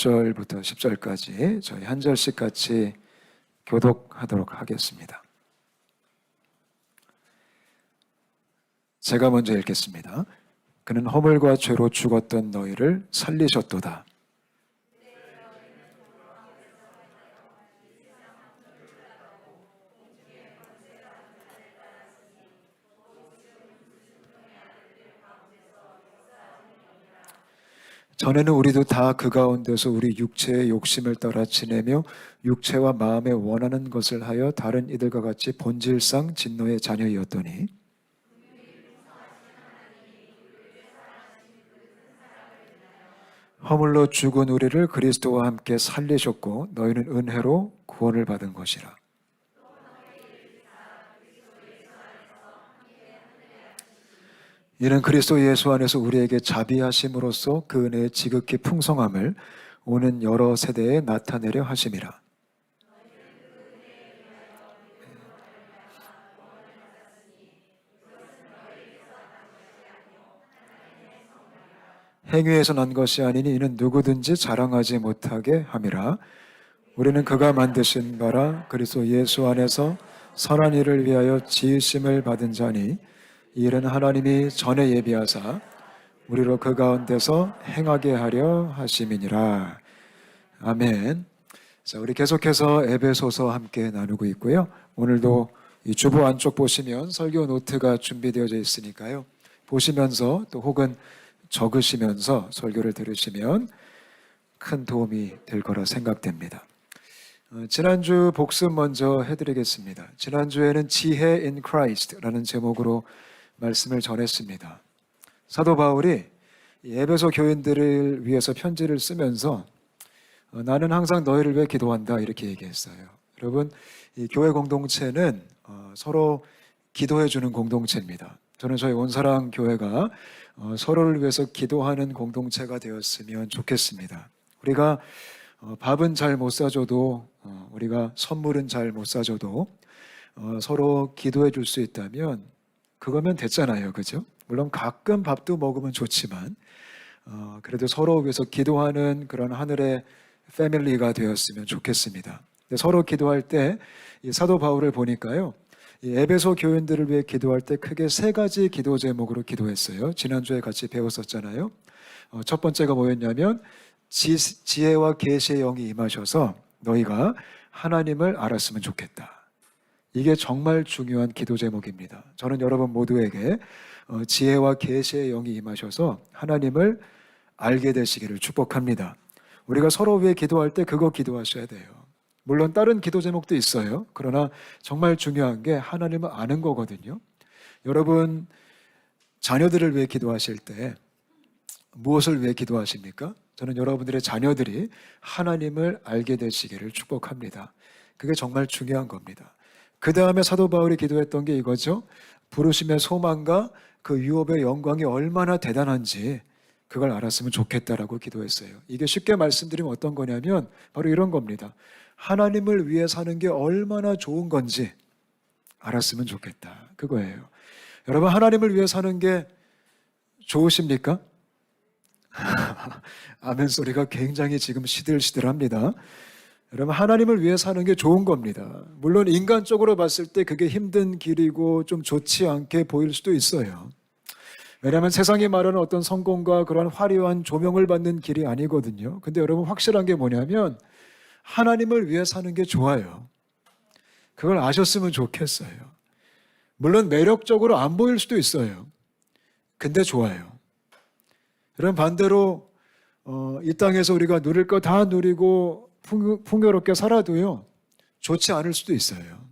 6절부터 10절까지 저희 한 절씩 같이 교독하도록 하겠습니다. 제가 먼저 읽겠습니다. 그는 허물과 죄로 죽었던 너희를 살리셨도다. 전에는 우리도 다 그 가운데서 우리 육체의 욕심을 따라 지내며 육체와 마음에 원하는 것을 하여 다른 이들과 같이 본질상 진노의 자녀이었더니 허물로 죽은 우리를 그리스도와 함께 살리셨고 너희는 은혜로 구원을 받은 것이라. 이는 그리스도 예수 안에서 우리에게 자비하심으로써 그 은혜의 지극히 풍성함을 오는 여러 세대에 나타내려 하심이라. 행위에서 난 것이 아니니 이는 누구든지 자랑하지 못하게 함이라. 우리는 그가 만드신 바라 그리스도 예수 안에서 선한 일을 위하여 지으심을 받은 자니 이 일은 하나님이 전에 예비하사 우리로 그 가운데서 행하게 하려 하심이니라. 아멘. 자, 우리 계속해서 에베소서 함께 나누고 있고요. 오늘도 이 주보 안쪽 보시면 설교 노트가 준비되어져 있으니까요. 보시면서 또 혹은 적으시면서 설교를 들으시면 큰 도움이 될 거라 생각됩니다. 지난주 복습 먼저 해드리겠습니다. 지난주에는 지혜 in Christ라는 제목으로 말씀을 전했습니다. 사도 바울이 에베소 교인들을 위해서 편지를 쓰면서 나는 항상 너희를 위해 기도한다 이렇게 얘기했어요. 여러분, 이 교회 공동체는 서로 기도해 주는 공동체입니다. 저는 저희 온사랑 교회가 서로를 위해서 기도하는 공동체가 되었으면 좋겠습니다. 우리가 밥은 잘 못 사줘도 우리가 선물은 잘 못 사줘도 서로 기도해 줄 수 있다면 그거면 됐잖아요. 그죠? 물론 가끔 밥도 먹으면 좋지만 그래도 서로 위해서 기도하는 그런 하늘의 패밀리가 되었으면 좋겠습니다. 서로 기도할 때 이 사도 바울을 보니까요. 이 에베소 교인들을 위해 기도할 때 크게 세 가지 기도 제목으로 기도했어요. 지난주에 같이 배웠었잖아요. 첫 번째가 뭐였냐면 지혜와 계시의 영이 임하셔서 너희가 하나님을 알았으면 좋겠다. 이게 정말 중요한 기도 제목입니다. 저는 여러분 모두에게 지혜와 계시의 영이 임하셔서 하나님을 알게 되시기를 축복합니다. 우리가 서로 위해 기도할 때 그거 기도하셔야 돼요. 물론 다른 기도 제목도 있어요. 그러나 정말 중요한 게 하나님을 아는 거거든요. 여러분 자녀들을 위해 기도하실 때 무엇을 위해 기도하십니까? 저는 여러분들의 자녀들이 하나님을 알게 되시기를 축복합니다. 그게 정말 중요한 겁니다. 그 다음에 사도 바울이 기도했던 게 이거죠. 부르심의 소망과 그 유업의 영광이 얼마나 대단한지 그걸 알았으면 좋겠다라고 기도했어요. 이게 쉽게 말씀드리면 어떤 거냐면 바로 이런 겁니다. 하나님을 위해 사는 게 얼마나 좋은 건지 알았으면 좋겠다. 그거예요. 여러분 하나님을 위해 사는 게 좋으십니까? 아멘 소리가 굉장히 지금 시들시들합니다. 여러분 하나님을 위해 사는 게 좋은 겁니다. 물론 인간적으로 봤을 때 그게 힘든 길이고 좀 좋지 않게 보일 수도 있어요. 왜냐하면 세상이 말하는 어떤 성공과 그런 화려한 조명을 받는 길이 아니거든요. 근데 여러분 확실한 게 뭐냐면 하나님을 위해 사는 게 좋아요. 그걸 아셨으면 좋겠어요. 물론 매력적으로 안 보일 수도 있어요. 근데 좋아요. 여러분 반대로 이 땅에서 우리가 누릴 거 다 누리고 풍요롭게 살아도요 좋지 않을 수도 있어요.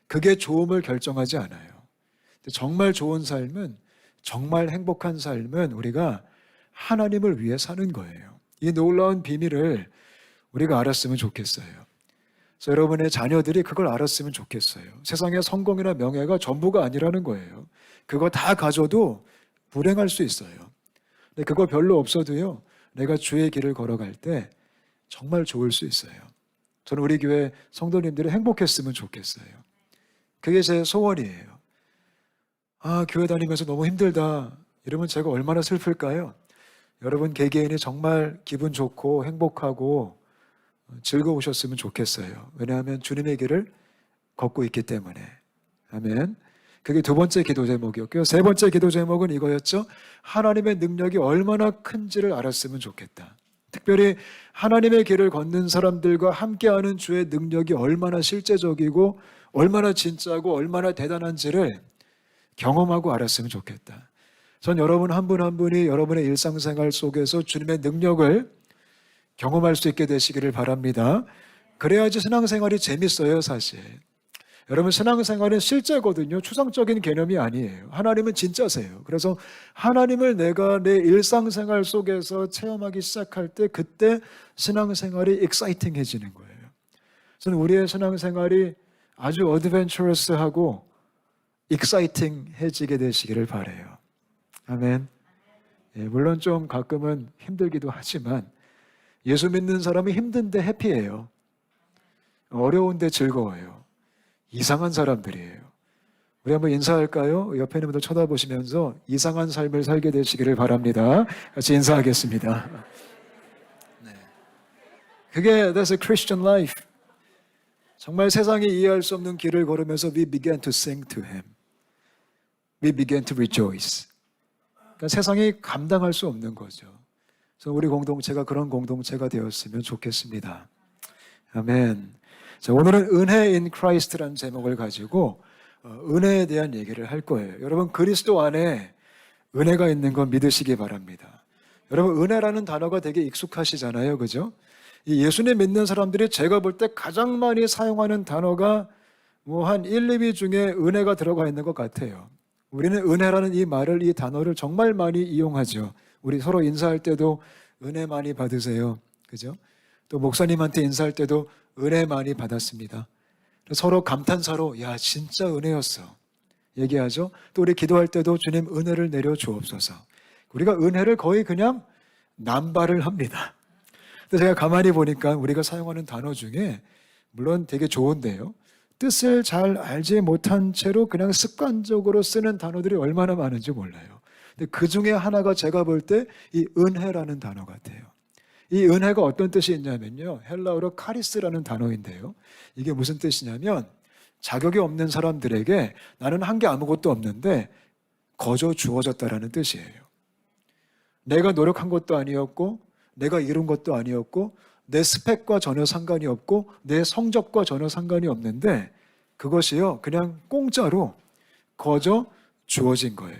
그게 좋음을 결정하지 않아요. 정말 좋은 삶은 정말 행복한 삶은 우리가 하나님을 위해 사는 거예요. 이 놀라운 비밀을 우리가 알았으면 좋겠어요. 그래서 여러분의 자녀들이 그걸 알았으면 좋겠어요. 세상의 성공이나 명예가 전부가 아니라는 거예요. 그거 다 가져도 불행할 수 있어요. 근데 그거 별로 없어도요 내가 주의 길을 걸어갈 때 정말 좋을 수 있어요. 저는 우리 교회 성도님들이 행복했으면 좋겠어요. 그게 제 소원이에요. 교회 다니면서 너무 힘들다 이러면 제가 얼마나 슬플까요? 여러분 개개인이 정말 기분 좋고 행복하고 즐거우셨으면 좋겠어요. 왜냐하면 주님의 길을 걷고 있기 때문에. 아멘. 그게 두 번째 기도 제목이었고요. 세 번째 기도 제목은 이거였죠. 하나님의 능력이 얼마나 큰지를 알았으면 좋겠다. 특별히 하나님의 길을 걷는 사람들과 함께하는 주의 능력이 얼마나 실제적이고 얼마나 진짜고 얼마나 대단한지를 경험하고 알았으면 좋겠다. 전 여러분 한 분 한 분이 여러분의 일상생활 속에서 주님의 능력을 경험할 수 있게 되시기를 바랍니다. 그래야지 신앙생활이 재밌어요, 사실. 여러분 신앙생활은 실제거든요. 추상적인 개념이 아니에요. 하나님은 진짜세요. 그래서 하나님을 내가 내 일상생활 속에서 체험하기 시작할 때 그때 신앙생활이 익사이팅해지는 거예요. 저는 우리의 신앙생활이 아주 어드벤처러스하고 익사이팅해지게 되시기를 바라요. 아멘. 예, 물론 좀 가끔은 힘들기도 하지만 예수 믿는 사람이 힘든데 해피해요. 어려운데 즐거워요. 이상한 사람들이에요. 우리 한번 인사할까요? 옆에 있는 분들 쳐다보시면서 이상한 삶을 살게 되시기를 바랍니다. 같이 인사하겠습니다. 네. 그게 That's a Christian life. 정말 세상이 이해할 수 없는 길을 걸으면서 We began to sing to Him. We began to rejoice. 그러니까 세상이 감당할 수 없는 거죠. 그래서 우리 공동체가 그런 공동체가 되었으면 좋겠습니다. 아멘. 자, 오늘은 은혜인 크라이스트라는 제목을 가지고 은혜에 대한 얘기를 할 거예요. 여러분 그리스도 안에 은혜가 있는 건 믿으시기 바랍니다. 여러분 은혜라는 단어가 되게 익숙하시잖아요. 그죠? 이 예수님 믿는 사람들이 제가 볼 때 가장 많이 사용하는 단어가 뭐 한 1, 2위 중에 은혜가 들어가 있는 것 같아요. 우리는 은혜라는 이 말을, 이 단어를 정말 많이 이용하죠. 우리 서로 인사할 때도 은혜 많이 받으세요. 그죠? 또 목사님한테 인사할 때도 은혜 많이 받았습니다. 서로 감탄사로 야 진짜 은혜였어 얘기하죠. 또 우리 기도할 때도 주님 은혜를 내려 주옵소서. 우리가 은혜를 거의 그냥 남발을 합니다. 근데 제가 가만히 보니까 우리가 사용하는 단어 중에 물론 되게 좋은데요, 뜻을 잘 알지 못한 채로 그냥 습관적으로 쓰는 단어들이 얼마나 많은지 몰라요. 근데 그 중에 하나가 제가 볼 때 이 은혜라는 단어 같아요. 이 은혜가 어떤 뜻이 있냐면요, 헬라어로 카리스라는 단어인데요, 이게 무슨 뜻이냐면 자격이 없는 사람들에게 나는 한 게 아무것도 없는데 거저 주어졌다라는 뜻이에요. 내가 노력한 것도 아니었고 내가 이룬 것도 아니었고 내 스펙과 전혀 상관이 없고 내 성적과 전혀 상관이 없는데 그것이요 그냥 공짜로 거저 주어진 거예요.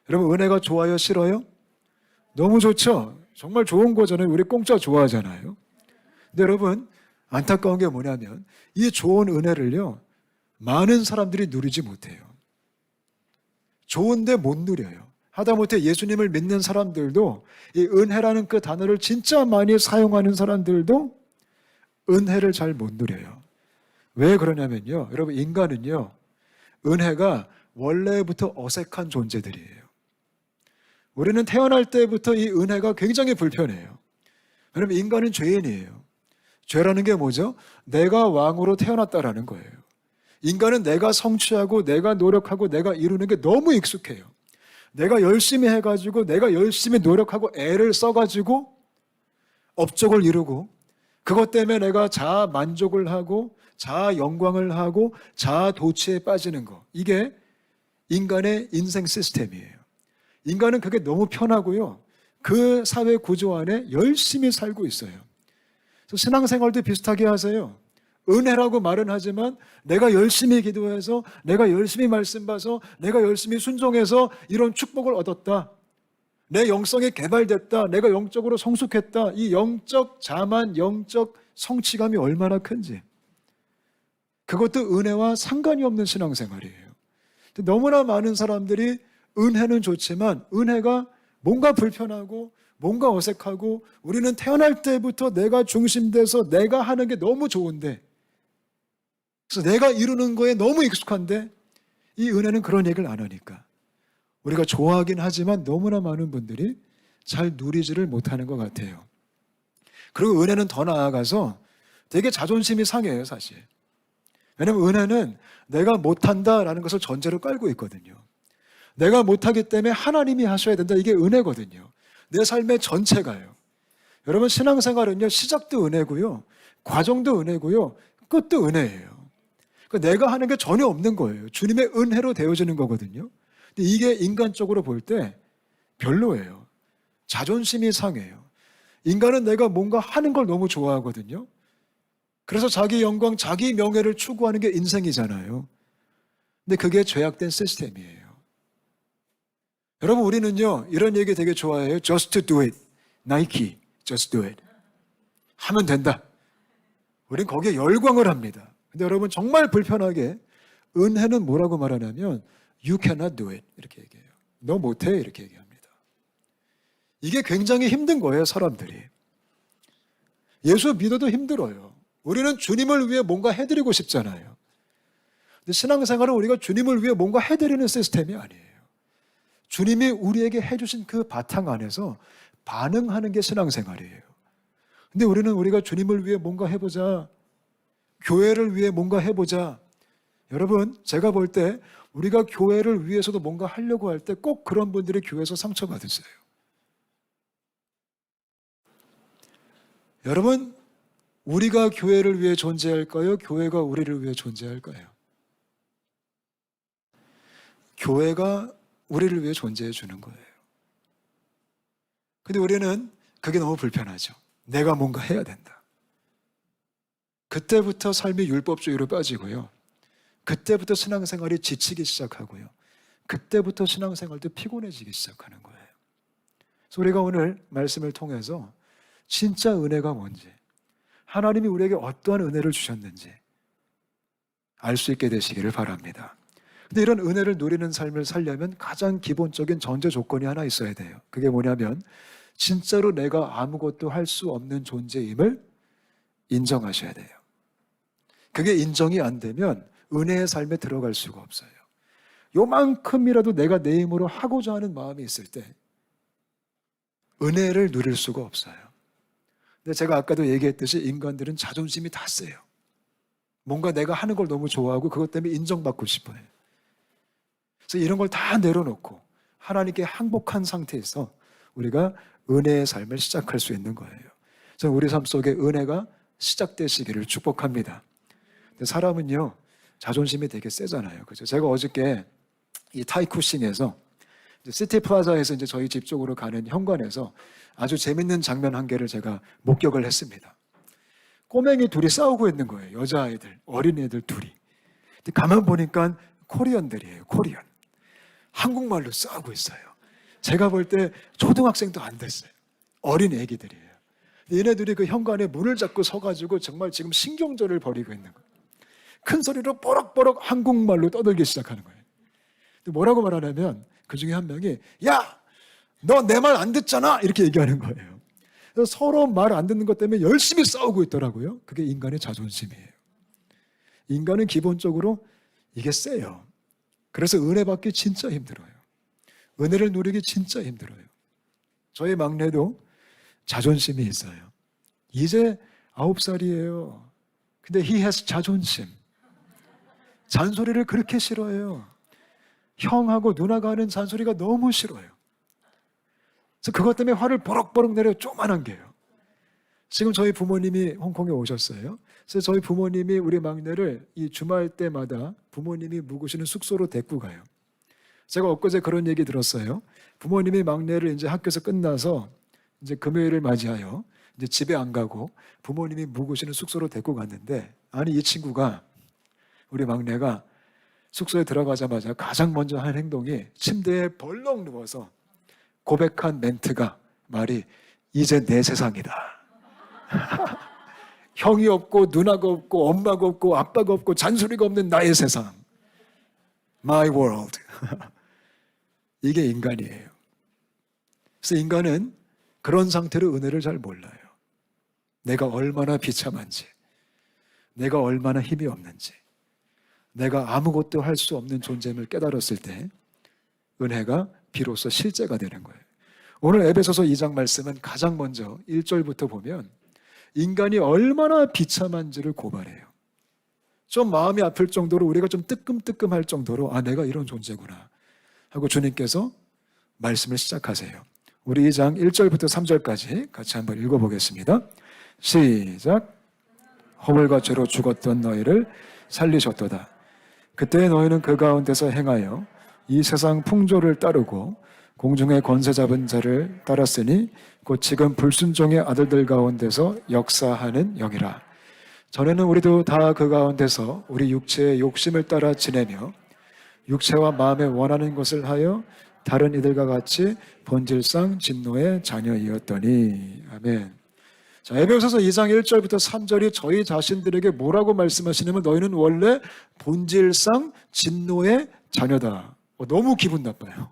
여러분 은혜가 좋아요 싫어요? 너무 좋죠. 정말 좋은 거잖아요. 우리 공짜 좋아하잖아요. 근데 여러분 안타까운 게 뭐냐면 이 좋은 은혜를요 많은 사람들이 누리지 못해요. 좋은데 못 누려요. 하다못해 예수님을 믿는 사람들도 이 은혜라는 그 단어를 진짜 많이 사용하는 사람들도 은혜를 잘 못 누려요. 왜 그러냐면요, 여러분 인간은요 은혜가 원래부터 어색한 존재들이에요. 우리는 태어날 때부터 이 은혜가 굉장히 불편해요. 왜냐하면 인간은 죄인이에요. 죄라는 게 뭐죠? 내가 왕으로 태어났다라는 거예요. 인간은 내가 성취하고 내가 노력하고 내가 이루는 게 너무 익숙해요. 내가 열심히 해가지고 내가 열심히 노력하고 애를 써가지고 업적을 이루고 그것 때문에 내가 자아 만족을 하고 자아 영광을 하고 자아 도취에 빠지는 거, 이게 인간의 인생 시스템이에요. 인간은 그게 너무 편하고요 그 사회 구조 안에 열심히 살고 있어요. 그래서 신앙생활도 비슷하게 하세요. 은혜라고 말은 하지만 내가 열심히 기도해서 내가 열심히 말씀 봐서 내가 열심히 순종해서 이런 축복을 얻었다, 내 영성이 개발됐다, 내가 영적으로 성숙했다, 이 영적 자만, 영적 성취감이 얼마나 큰지, 그것도 은혜와 상관이 없는 신앙생활이에요. 너무나 많은 사람들이 은혜는 좋지만 은혜가 뭔가 불편하고 뭔가 어색하고 우리는 태어날 때부터 내가 중심돼서 내가 하는 게 너무 좋은데, 그래서 내가 이루는 거에 너무 익숙한데 이 은혜는 그런 얘기를 안 하니까 우리가 좋아하긴 하지만 너무나 많은 분들이 잘 누리지를 못하는 것 같아요. 그리고 은혜는 더 나아가서 되게 자존심이 상해요, 사실. 왜냐하면 은혜는 내가 못한다라는 것을 전제로 깔고 있거든요. 내가 못하기 때문에 하나님이 하셔야 된다, 이게 은혜거든요. 내 삶의 전체가요. 여러분, 신앙생활은요, 시작도 은혜고요, 과정도 은혜고요, 끝도 은혜예요. 그러니까 내가 하는 게 전혀 없는 거예요. 주님의 은혜로 되어지는 거거든요. 근데 이게 인간적으로 볼 때 별로예요. 자존심이 상해요. 인간은 내가 뭔가 하는 걸 너무 좋아하거든요. 그래서 자기 영광, 자기 명예를 추구하는 게 인생이잖아요. 근데 그게 죄악된 시스템이에요. 여러분, 우리는요, 이런 얘기 되게 좋아해요. Just do it. 나이키, just do it. 하면 된다. 우린 거기에 열광을 합니다. 근데 여러분, 정말 불편하게 은혜는 뭐라고 말하냐면 You cannot do it. 이렇게 얘기해요. 너 못해. 이렇게 얘기합니다. 이게 굉장히 힘든 거예요, 사람들이. 예수 믿어도 힘들어요. 우리는 주님을 위해 뭔가 해드리고 싶잖아요. 근데 신앙생활은 우리가 주님을 위해 뭔가 해드리는 시스템이 아니에요. 주님이 우리에게 해주신 그 바탕 안에서 반응하는 게 신앙생활이에요. 근데 우리가 주님을 위해 뭔가 해보자, 교회를 위해 뭔가 해보자. 여러분, 제가 볼 때 우리가 교회를 위해서도 뭔가 하려고 할 때 꼭 그런 분들이 교회에서 상처받으세요. 여러분, 우리가 교회를 위해 존재할까요? 교회가 우리를 위해 존재할까요? 교회가 우리를 위해 존재해 주는 거예요. 근데 우리는 그게 너무 불편하죠. 내가 뭔가 해야 된다. 그때부터 삶이 율법주의로 빠지고요. 그때부터 신앙생활이 지치기 시작하고요. 그때부터 신앙생활도 피곤해지기 시작하는 거예요. 그래서 우리가 오늘 말씀을 통해서 진짜 은혜가 뭔지, 하나님이 우리에게 어떠한 은혜를 주셨는지 알 수 있게 되시기를 바랍니다. 근데 이런 은혜를 누리는 삶을 살려면 가장 기본적인 전제 조건이 하나 있어야 돼요. 그게 뭐냐면 진짜로 내가 아무것도 할 수 없는 존재임을 인정하셔야 돼요. 그게 인정이 안 되면 은혜의 삶에 들어갈 수가 없어요. 요만큼이라도 내가 내 힘으로 하고자 하는 마음이 있을 때 은혜를 누릴 수가 없어요. 근데 제가 아까도 얘기했듯이 인간들은 자존심이 다 세요. 뭔가 내가 하는 걸 너무 좋아하고 그것 때문에 인정받고 싶어요. 그래서 이런 걸 다 내려놓고 하나님께 항복한 상태에서 우리가 은혜의 삶을 시작할 수 있는 거예요. 저는 우리 삶 속에 은혜가 시작되시기를 축복합니다. 근데 사람은요, 자존심이 되게 세잖아요. 그죠? 제가 어저께 이 타이쿠싱에서 시티 플라자에서 이제 저희 집 쪽으로 가는 현관에서 아주 재밌는 장면 한 개를 제가 목격을 했습니다. 꼬맹이 둘이 싸우고 있는 거예요. 여자아이들, 어린애들 둘이. 근데 가만 보니까 코리언들이에요. 코리언. 한국말로 싸우고 있어요. 제가 볼 때 초등학생도 안 됐어요. 어린 애기들이에요. 얘네들이 그 현관에 문을 잡고 서가지고 정말 지금 신경전을 벌이고 있는 거예요. 큰 소리로 뽀록뽀록 한국말로 떠들기 시작하는 거예요. 뭐라고 말하냐면 그 중에 한 명이 야! 너 내 말 안 듣잖아! 이렇게 얘기하는 거예요. 그래서 서로 말 안 듣는 것 때문에 열심히 싸우고 있더라고요. 그게 인간의 자존심이에요. 인간은 기본적으로 이게 세요. 그래서 은혜 받기 진짜 힘들어요. 은혜를 누리기 진짜 힘들어요. 저희 막내도 자존심이 있어요. 이제 9살이에요. 근데 he has 자존심. 잔소리를 그렇게 싫어해요. 형하고 누나가 하는 잔소리가 너무 싫어요. 그래서 그것 때문에 화를 버럭버럭 내려 쪼만한 게요. 지금 저희 부모님이 홍콩에 오셨어요. 그래서 저희 부모님이 우리 막내를 이 주말 때마다 부모님이 묵으시는 숙소로 데리고 가요. 제가 엊그제 그런 얘기 들었어요. 부모님이 막내를 이제 학교에서 끝나서 이제 금요일을 맞이하여 이제 집에 안 가고 부모님이 묵으시는 숙소로 데리고 갔는데, 아니 이 친구가, 우리 막내가 숙소에 들어가자마자 가장 먼저 한 행동이 침대에 벌렁 누워서 고백한 멘트가 말이 이제 내 세상이다. 형이 없고 누나가 없고 엄마가 없고 아빠가 없고 잔소리가 없는 나의 세상. My world. 이게 인간이에요. 그래서 인간은 그런 상태로 은혜를 잘 몰라요. 내가 얼마나 비참한지, 내가 얼마나 힘이 없는지, 내가 아무것도 할 수 없는 존재임을 깨달았을 때 은혜가 비로소 실제가 되는 거예요. 오늘 에베소서 2장 말씀은 가장 먼저 1절부터 보면 인간이 얼마나 비참한지를 고발해요. 좀 마음이 아플 정도로, 우리가 좀 뜨끔뜨끔할 정도로 아, 내가 이런 존재구나 하고 주님께서 말씀을 시작하세요. 우리 2장 1절부터 3절까지 같이 한번 읽어보겠습니다. 시작. 허물과 죄로 죽었던 너희를 살리셨도다. 그때 너희는 그 가운데서 행하여 이 세상 풍조를 따르고 공중의 권세 잡은 자를 따랐으니 곧 지금 불순종의 아들들 가운데서 역사하는 영이라. 전에는 우리도 다 그 가운데서 우리 육체의 욕심을 따라 지내며 육체와 마음에 원하는 것을 하여 다른 이들과 같이 본질상 진노의 자녀이었더니. 아멘. 자, 에베소서 2장 1절부터 3절이 저희 자신들에게 뭐라고 말씀하시냐면 너희는 원래 본질상 진노의 자녀다. 너무 기분 나빠요.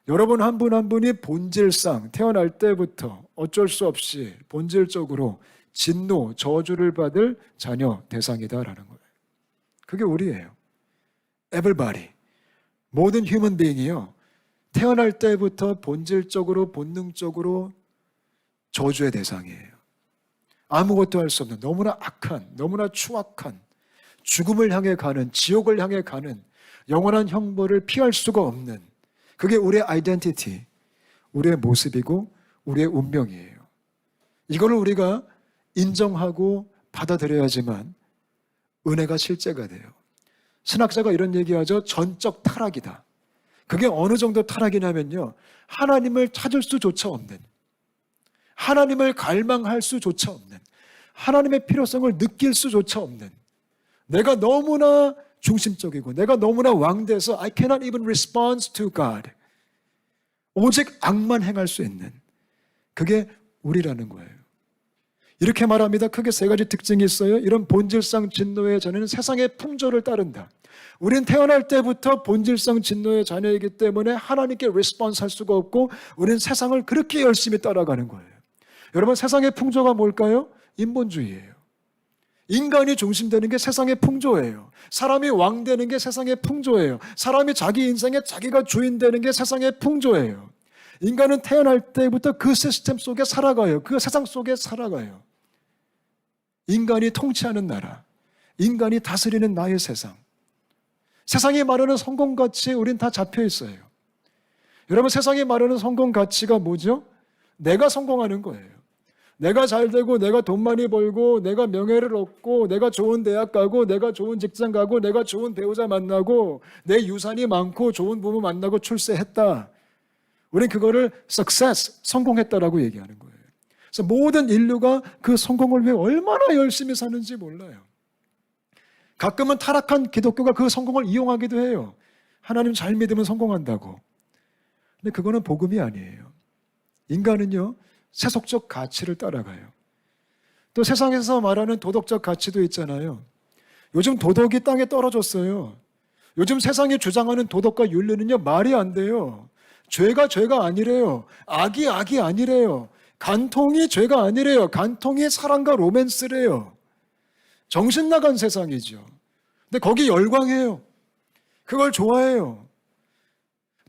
여러분 한 분 한 분이 본질상 태어날 때부터 어쩔 수 없이 본질적으로 진노, 저주를 받을 자녀 대상이다라는 거예요. 그게 우리예요. Everybody. 모든 human being이요. 태어날 때부터 본질적으로 본능적으로 저주의 대상이에요. 아무것도 할 수 없는 너무나 악한, 너무나 추악한 죽음을 향해 가는, 지옥을 향해 가는 영원한 형벌을 피할 수가 없는 그게 우리의 아이덴티티, 우리의 모습이고 우리의 운명이에요. 이거를 우리가 인정하고 받아들여야지만 은혜가 실제가 돼요. 신학자가 이런 얘기하죠. 전적 타락이다. 그게 어느 정도 타락이냐면요. 하나님을 찾을 수조차 없는, 하나님을 갈망할 수조차 없는, 하나님의 필요성을 느낄 수조차 없는, 내가 너무나 중심적이고 내가 너무나 왕돼서 I cannot even respond to God. 오직 악만 행할 수 있는 그게 우리라는 거예요. 이렇게 말합니다. 크게 세 가지 특징이 있어요. 이런 본질상 진노의 자녀는 세상의 풍조를 따른다. 우린 태어날 때부터 본질상 진노의 자녀이기 때문에 하나님께 리스폰스 할 수가 없고 우린 세상을 그렇게 열심히 따라가는 거예요. 여러분 세상의 풍조가 뭘까요? 인본주의예요. 인간이 중심되는 게 세상의 풍조예요. 사람이 왕 되는 게 세상의 풍조예요. 사람이 자기 인생에 자기가 주인 되는 게 세상의 풍조예요. 인간은 태어날 때부터 그 시스템 속에 살아가요. 그 세상 속에 살아가요. 인간이 통치하는 나라, 인간이 다스리는 나의 세상. 세상이 말하는 성공가치에 우린 다 잡혀 있어요. 여러분 세상이 말하는 성공가치가 뭐죠? 내가 성공하는 거예요. 내가 잘 되고 내가 돈 많이 벌고 내가 명예를 얻고 내가 좋은 대학 가고 내가 좋은 직장 가고 내가 좋은 배우자 만나고 내 유산이 많고 좋은 부모 만나고 출세했다. 우린 그거를 success, 성공했다라고 얘기하는 거예요. 그래서 모든 인류가 그 성공을 위해 얼마나 열심히 사는지 몰라요. 가끔은 타락한 기독교가 그 성공을 이용하기도 해요. 하나님 잘 믿으면 성공한다고. 근데 그거는 복음이 아니에요. 인간은요, 세속적 가치를 따라가요. 또 세상에서 말하는 도덕적 가치도 있잖아요. 요즘 도덕이 땅에 떨어졌어요. 요즘 세상이 주장하는 도덕과 윤리는요, 말이 안 돼요. 죄가 죄가 아니래요. 악이 악이 아니래요. 간통이 죄가 아니래요. 간통이 사랑과 로맨스래요. 정신 나간 세상이죠. 근데 거기 열광해요. 그걸 좋아해요.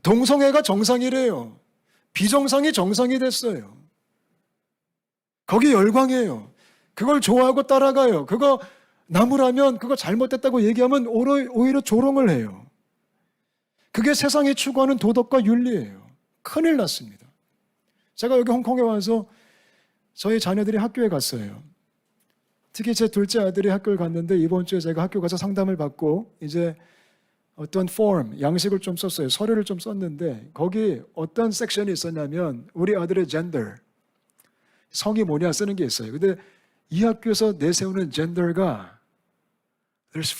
동성애가 정상이래요. 비정상이 정상이 됐어요. 거기 열광해요. 그걸 좋아하고 따라가요. 그거 나무라면 그거 잘못됐다고 얘기하면 오히려 조롱을 해요. 그게 세상이 추구하는 도덕과 윤리예요. 큰일 났습니다. 제가 여기 홍콩에 와서 저희 자녀들이 학교에 갔어요. 특히 제 둘째 아들이 학교를 갔는데 이번 주에 제가 학교 가서 상담을 받고 이제 어떤 form, 양식을 좀 썼어요. 서류를 좀 썼는데 거기 어떤 섹션이 있었냐면 우리 아들의 gender, 성이 뭐냐 쓰는 게 있어요. 근데 이 학교에서 내세우는 gender가 There's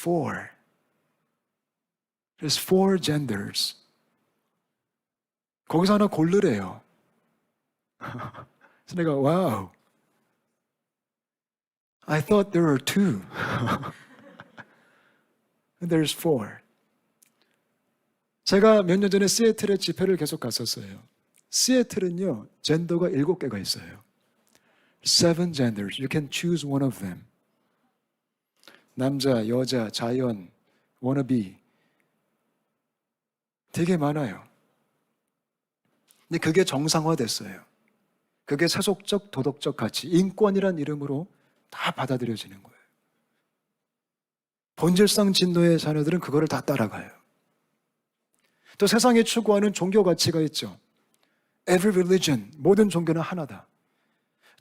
four genders. 거기서 하나 고르래요. 그래서 내가 wow, I thought there were two. And there's four. 제가 몇 년 전에 시애틀에 집회를 계속 갔었어요. 시애틀은요, 젠더가 7개가 있어요. 7 genders. You can choose one of them. 남자, 여자, 자연, wannabe. 되게 많아요. 근데 그게 정상화됐어요. 그게 세속적, 도덕적 가치, 인권이란 이름으로 다 받아들여지는 거예요. 본질상 진노의 자녀들은 그거를 다 따라가요. 또 세상이 추구하는 종교 가치가 있죠. Every religion, 모든 종교는 하나다.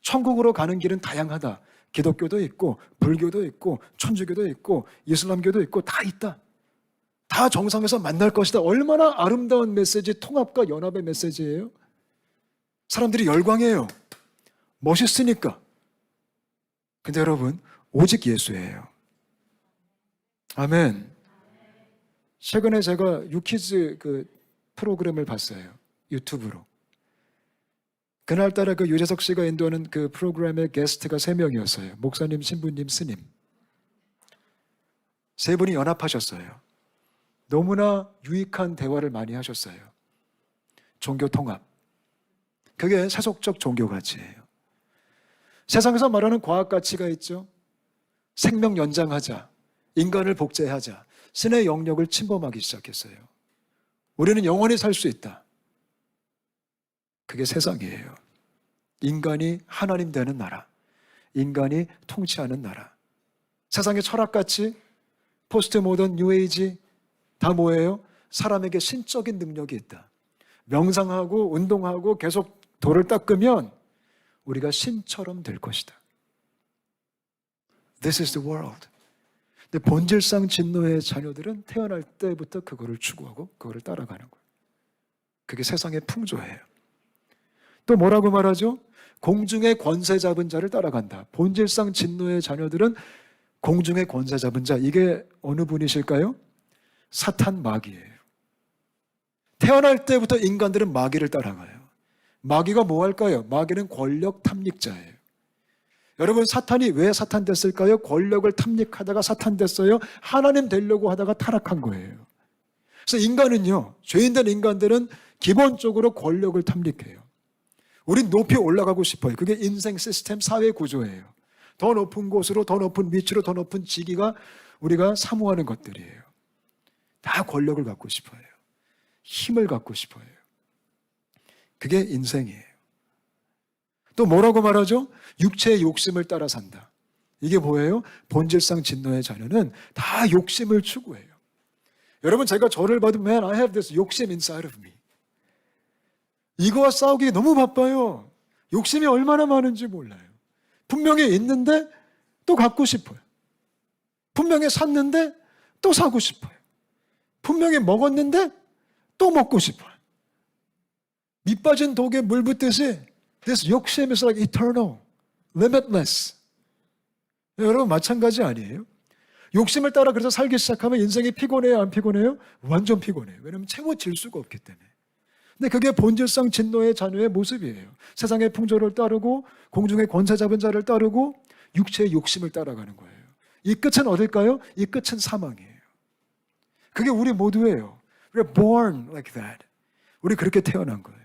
천국으로 가는 길은 다양하다. 기독교도 있고 불교도 있고 천주교도 있고 이슬람교도 있고 다 있다. 다 정상에서 만날 것이다. 얼마나 아름다운 메시지, 통합과 연합의 메시지예요. 사람들이 열광해요. 멋있으니까. 근데 여러분, 오직 예수예요. 아멘. 최근에 제가 유키즈 그 프로그램을 봤어요. 유튜브로. 그날따라 그 유재석 씨가 인도하는 그 프로그램의 게스트가 3명이었어요. 목사님, 신부님, 스님. 3분이 연합하셨어요. 너무나 유익한 대화를 많이 하셨어요. 종교 통합. 그게 세속적 종교 가치예요. 세상에서 말하는 과학 가치가 있죠. 생명 연장하자. 인간을 복제하자. 신의 영역을 침범하기 시작했어요. 우리는 영원히 살 수 있다. 그게 세상이에요. 인간이 하나님 되는 나라. 인간이 통치하는 나라. 세상의 철학같이 포스트 모던 뉴에이지 다 뭐예요? 사람에게 신적인 능력이 있다. 명상하고 운동하고 계속 돌을 닦으면 우리가 신처럼 될 것이다. This is the world. 근데 본질상 진노의 자녀들은 태어날 때부터 그거를 추구하고 그거를 따라가는 거예요. 그게 세상의 풍조예요. 또 뭐라고 말하죠? 공중의 권세 잡은 자를 따라간다. 본질상 진노의 자녀들은 공중의 권세 잡은 자. 이게 어느 분이실까요? 사탄 마귀예요. 태어날 때부터 인간들은 마귀를 따라가요. 마귀가 뭐 할까요? 마귀는 권력 탐닉자예요. 여러분, 사탄이 왜 사탄 됐을까요? 권력을 탐닉하다가 사탄 됐어요. 하나님 되려고 하다가 타락한 거예요. 그래서 인간은요, 죄인된 인간들은 기본적으로 권력을 탐닉해요. 우린 높이 올라가고 싶어요. 그게 인생 시스템, 사회 구조예요. 더 높은 곳으로, 더 높은 위치로, 더 높은 직위가 우리가 사모하는 것들이에요. 다 권력을 갖고 싶어요. 힘을 갖고 싶어요. 그게 인생이에요. 또 뭐라고 말하죠? 육체의 욕심을 따라 산다. 이게 뭐예요? 본질상 진노의 자녀는 다 욕심을 추구해요. 여러분, 제가 저를 봐도 Man, I have this 욕심 inside of me. 이거와 싸우기 너무 바빠요. 욕심이 얼마나 많은지 몰라요. 분명히 있는데 또 갖고 싶어요. 분명히 샀는데 또 사고 싶어요. 분명히 먹었는데 또 먹고 싶어요. 밑 빠진 독에 물 붓듯이 this 욕심 is like eternal, limitless. 여러분, 마찬가지 아니에요? 욕심을 따라 그래서 살기 시작하면 인생이 피곤해요, 안 피곤해요? 완전 피곤해요. 왜냐하면 채워질 수가 없기 때문에. 근데 그게 본질상 진노의 자녀의 모습이에요. 세상의 풍조를 따르고 공중의 권세 잡은 자를 따르고 육체의 욕심을 따라가는 거예요. 이 끝은 어딜까요? 이 끝은 사망이에요. 그게 우리 모두예요. We're born like that. 우리 그렇게 태어난 거예요.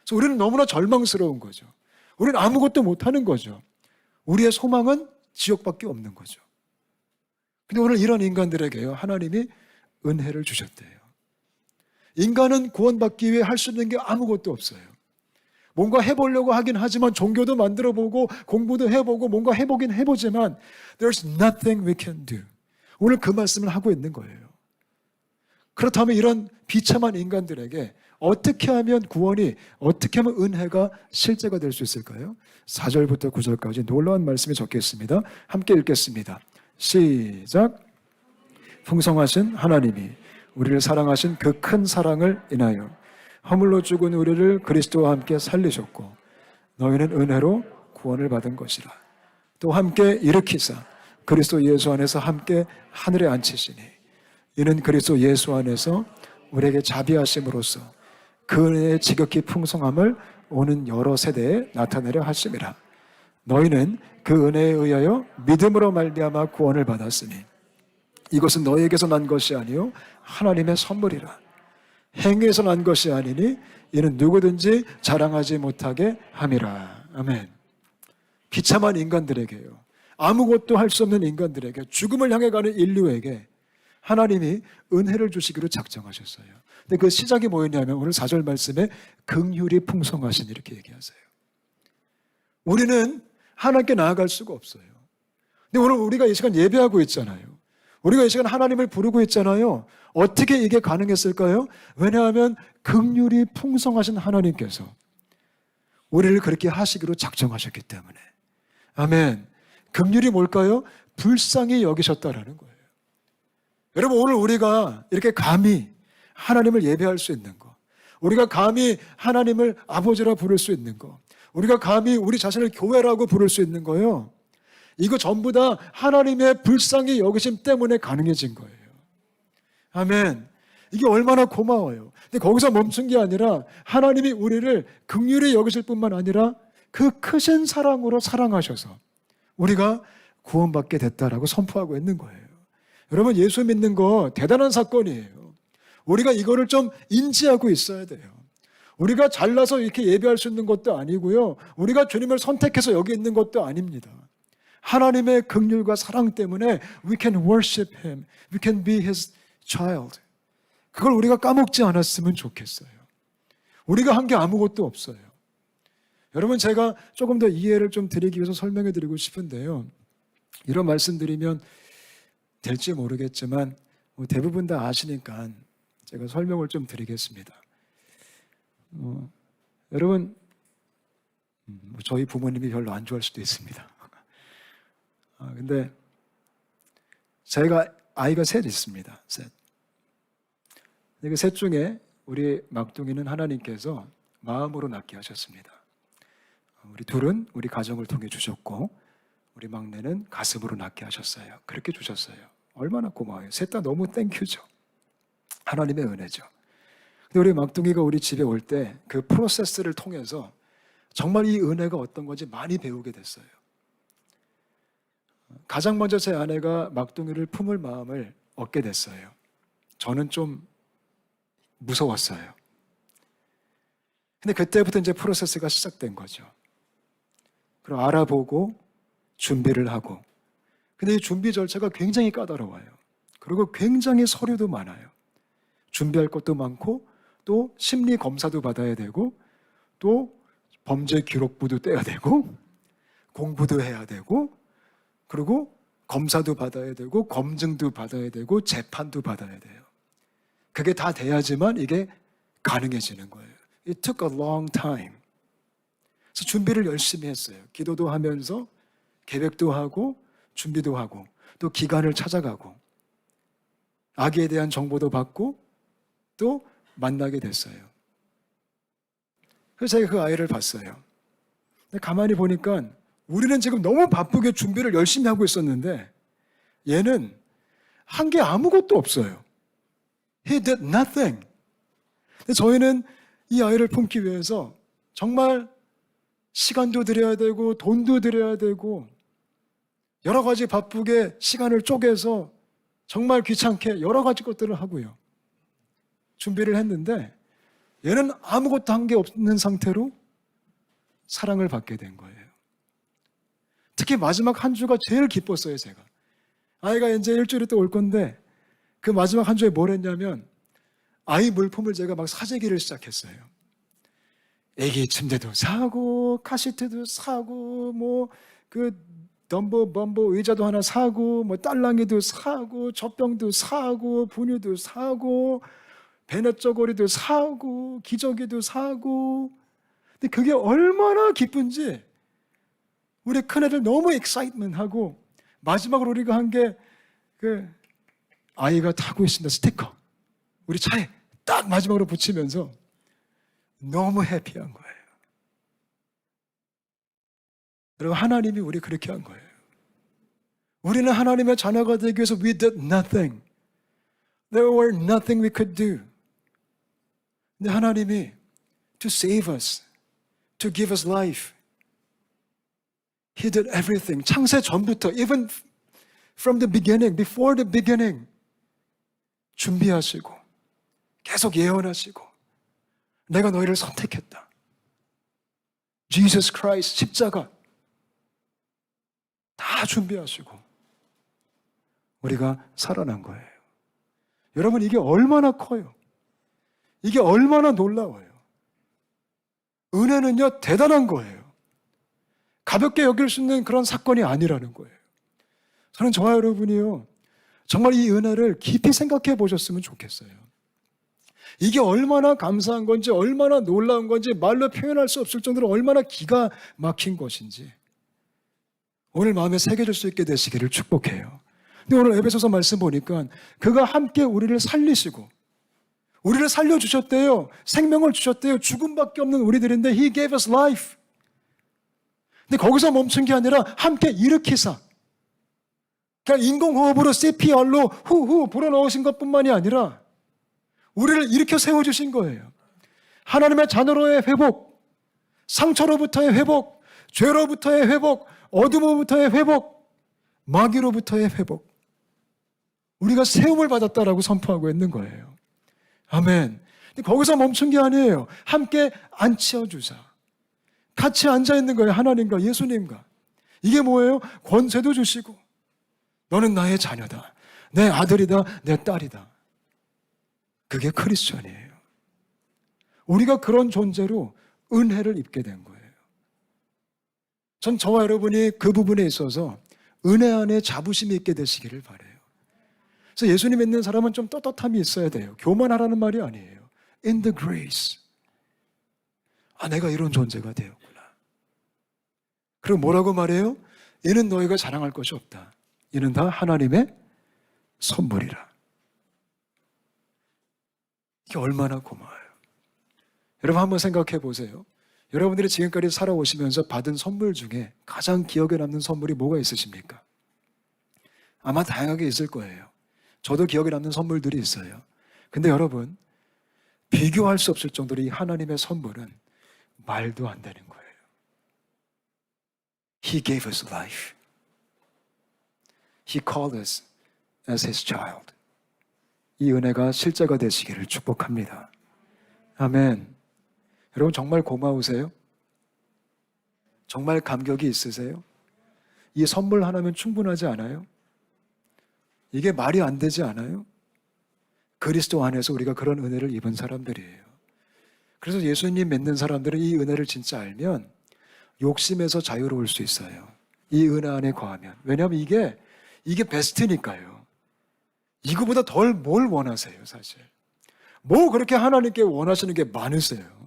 그래서 우리는 너무나 절망스러운 거죠. 우리는 아무것도 못하는 거죠. 우리의 소망은 지옥밖에 없는 거죠. 근데 오늘 이런 인간들에게요, 하나님이 은혜를 주셨대요. 인간은 구원받기 위해 할 수 있는 게 아무것도 없어요. 뭔가 해보려고 하긴 하지만 종교도 만들어보고 공부도 해보고 뭔가 해보긴 해보지만 There's nothing we can do. 오늘 그 말씀을 하고 있는 거예요. 그렇다면 이런 비참한 인간들에게 어떻게 하면 구원이, 어떻게 하면 은혜가 실제가 될 수 있을까요? 4절부터 9절까지 놀라운 말씀이 적혀 있습니다. 함께 읽겠습니다. 시작. 풍성하신 하나님이 우리를 사랑하신 그 큰 사랑을 인하여 허물로 죽은 우리를 그리스도와 함께 살리셨고 너희는 은혜로 구원을 받은 것이라. 또 함께 일으키사 그리스도 예수 안에서 함께 하늘에 앉히시니 이는 그리스도 예수 안에서 우리에게 자비하심으로써 그 은혜의 지극히 풍성함을 오는 여러 세대에 나타내려 하심이라. 너희는 그 은혜에 의하여 믿음으로 말미암아 구원을 받았으니 이것은 너희에게서 난 것이 아니요 하나님의 선물이라. 행위에서 난 것이 아니니 이는 누구든지 자랑하지 못하게 함이라. 아멘. 비참한 인간들에게요, 아무것도 할 수 없는 인간들에게, 죽음을 향해 가는 인류에게 하나님이 은혜를 주시기로 작정하셨어요. 근데 그 시작이 뭐였냐면 오늘 4절 말씀에 긍휼이 풍성하신 이렇게 얘기하세요. 우리는 하나님께 나아갈 수가 없어요. 근데 오늘 우리가 이 시간 예배하고 있잖아요. 우리가 이 시간 하나님을 부르고 있잖아요. 어떻게 이게 가능했을까요? 왜냐하면 긍휼이 풍성하신 하나님께서 우리를 그렇게 하시기로 작정하셨기 때문에. 아멘. 긍휼이 뭘까요? 불쌍히 여기셨다라는 거예요. 여러분, 오늘 우리가 이렇게 감히 하나님을 예배할 수 있는 거, 우리가 감히 하나님을 아버지라 부를 수 있는 거, 우리가 감히 우리 자신을 교회라고 부를 수 있는 거요, 이거 전부 다 하나님의 불쌍히 여기심 때문에 가능해진 거예요. 아멘. 이게 얼마나 고마워요. 근데 거기서 멈춘 게 아니라 하나님이 우리를 긍휼히 여기실 뿐만 아니라 그 크신 사랑으로 사랑하셔서 우리가 구원받게 됐다라고 선포하고 있는 거예요. 여러분, 예수 믿는 거 대단한 사건이에요. 우리가 이거를 좀 인지하고 있어야 돼요. 우리가 잘나서 이렇게 예배할 수 있는 것도 아니고요, 우리가 주님을 선택해서 여기 있는 것도 아닙니다. 하나님의 긍휼과 사랑 때문에 we can worship Him, we can be His child. 그걸 우리가 까먹지 않았으면 좋겠어요. 우리가 한 게 아무것도 없어요. 여러분, 제가 조금 더 이해를 좀 드리기 위해서 설명해 드리고 싶은데요, 이런 말씀 드리면 될지 모르겠지만 대부분 다 아시니까 제가 설명을 좀 드리겠습니다. 여러분, 저희 부모님이 별로 안 좋아할 수도 있습니다. 근데 제가 아이가 셋 있습니다. 셋. 그 셋 중에 우리 막둥이는 하나님께서 마음으로 낳게 하셨습니다. 우리 둘은 우리 가정을 통해 주셨고, 우리 막내는 가슴으로 낳게 하셨어요. 그렇게 주셨어요. 얼마나 고마워요. 셋 다 너무 땡큐죠. 하나님의 은혜죠. 근데 우리 막둥이가 우리 집에 올 때 그 프로세스를 통해서 정말 이 은혜가 어떤 건지 많이 배우게 됐어요. 가장 먼저 제 아내가 막둥이를 품을 마음을 얻게 됐어요. 저는 좀 무서웠어요. 근데 그때부터 이제 프로세스가 시작된 거죠. 그럼 알아보고 준비를 하고. 근데 이 준비 절차가 굉장히 까다로워요. 그리고 굉장히 서류도 많아요. 준비할 것도 많고, 또 심리 검사도 받아야 되고, 또 범죄 기록부도 떼야 되고, 공부도 해야 되고, 그리고 검사도 받아야 되고, 검증도 받아야 되고, 재판도 받아야 돼요. 그게 다 돼야지만 이게 가능해지는 거예요. It took a long time. 그래서 준비를 열심히 했어요. 기도도 하면서 계획도 하고 준비도 하고, 또 기간을 찾아가고, 아기에 대한 정보도 받고, 또 만나게 됐어요. 그래서 제가 그 아이를 봤어요. 근데 가만히 보니까 우리는 지금 너무 바쁘게 준비를 열심히 하고 있었는데 얘는 한 게 아무것도 없어요. He did nothing. 근데 저희는 이 아이를 품기 위해서 정말 시간도 들여야 되고 돈도 들여야 되고 여러 가지 바쁘게 시간을 쪼개서 정말 귀찮게 여러 가지 것들을 하고요. 준비를 했는데 얘는 아무것도 한 게 없는 상태로 사랑을 받게 된 거예요. 특히 마지막 한 주가 제일 기뻤어요, 제가. 아이가 이제 일주일 있다 올 건데 그 마지막 한 주에 뭘 했냐면 아이 물품을 제가 막 사재기를 시작했어요. 애기 침대도 사고, 카시트도 사고, 뭐 그 덤보 범보 의자도 하나 사고, 뭐 딸랑이도 사고, 젖병도 사고, 분유도 사고, 베넷 저고리도 사고, 기저귀도 사고. 근데 그게 얼마나 기쁜지 우리 큰애들 너무 익사이트먼하고 마지막으로 우리가 한 게 그 아이가 타고 있습니다 스티커 우리 차에 딱 마지막으로 붙이면서 너무 해피한 거예요. 여러분, 하나님이 우리 그렇게 한 거예요. 우리는 하나님의 자녀가 되기 위해서 we did nothing. There were nothing we could do. 근데 하나님이 to save us, to give us life. He did everything. 창세 전부터, even from the beginning, before the beginning, 준비하시고 계속 예언하시고 내가 너희를 선택했다. Jesus Christ, 십자가 다 준비하시고 우리가 살아난 거예요. 여러분, 이게 얼마나 커요. 이게 얼마나 놀라워요. 은혜는요 대단한 거예요. 가볍게 여길 수 있는 그런 사건이 아니라는 거예요. 저는 저와 여러분이요 정말 이 은혜를 깊이 생각해 보셨으면 좋겠어요. 이게 얼마나 감사한 건지, 얼마나 놀라운 건지, 말로 표현할 수 없을 정도로 얼마나 기가 막힌 것인지 오늘 마음에 새겨질 수 있게 되시기를 축복해요. 근데 오늘 에베소서 말씀 보니까 그가 함께 우리를 살리시고 우리를 살려주셨대요. 생명을 주셨대요. 죽음밖에 없는 우리들인데 He gave us life. 근데 거기서 멈춘 게 아니라 함께 일으키사, 그냥 인공호흡으로 CPR로 후후 불어넣으신 것뿐만이 아니라 우리를 일으켜 세워주신 거예요. 하나님의 자녀로의 회복, 상처로부터의 회복, 죄로부터의 회복, 어둠으로부터의 회복, 마귀로부터의 회복, 우리가 세움을 받았다라고 선포하고 있는 거예요. 아멘. 근데 거기서 멈춘 게 아니에요. 함께 앉혀주사, 같이 앉아있는 거예요. 하나님과 예수님과. 이게 뭐예요? 권세도 주시고 너는 나의 자녀다, 내 아들이다, 내 딸이다. 그게 크리스천이에요. 우리가 그런 존재로 은혜를 입게 된 거예요. 전 저와 여러분이 그 부분에 있어서 은혜 안에 자부심이 있게 되시기를 바라요. 그래서 예수님 믿는 사람은 좀 떳떳함이 있어야 돼요. 교만하라는 말이 아니에요. In the grace. 아, 내가 이런 존재가 되었구나. 그리고 뭐라고 말해요? 이는 너희가 자랑할 것이 없다. 이는 다 하나님의 선물이라. 이게 얼마나 고마워요. 여러분 한번 생각해 보세요. 여러분들이 지금까지 살아오시면서 받은 선물 중에 가장 기억에 남는 선물이 뭐가 있으십니까? 아마 다양하게 있을 거예요. 저도 기억에 남는 선물들이 있어요. 근데 여러분, 비교할 수 없을 정도로 이 하나님의 선물은 말도 안 되는 거예요. He gave us life. He called us as His child. 이 은혜가 실제가 되시기를 축복합니다. 아멘. 여러분 정말 고마우세요? 정말 감격이 있으세요? 이 선물 하나면 충분하지 않아요? 이게 말이 안 되지 않아요? 그리스도 안에서 우리가 그런 은혜를 입은 사람들이에요. 그래서 예수님 믿는 사람들은 이 은혜를 진짜 알면 욕심에서 자유로울 수 있어요. 이 은혜 안에 거하면. 왜냐하면 이게 베스트니까요. 이거보다 덜 뭘 원하세요, 사실? 뭐 그렇게 하나님께 원하시는 게 많으세요?